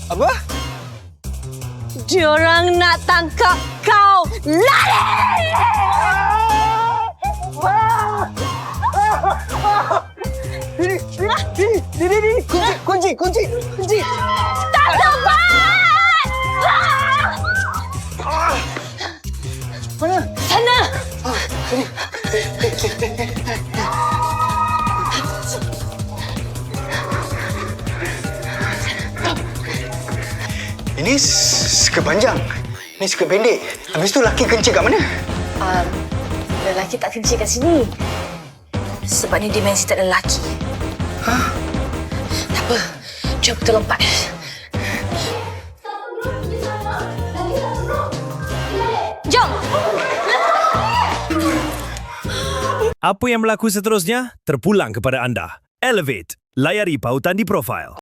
Apa? Diorang nak tangkap kau. Lari! Ini. Kunci. Tak sempat! Mana? Sana! Ini skirt panjang. Ini skirt pendek. Habis tu laki kencing kat mana? Lelaki tak kencing kat sini. Sebab ni dimensi tak ada lelaki. Hah? Tak apa. Jom kita lompat. Jom! Apa yang berlaku seterusnya terpulang kepada anda. Elevate, layari pautan di profil.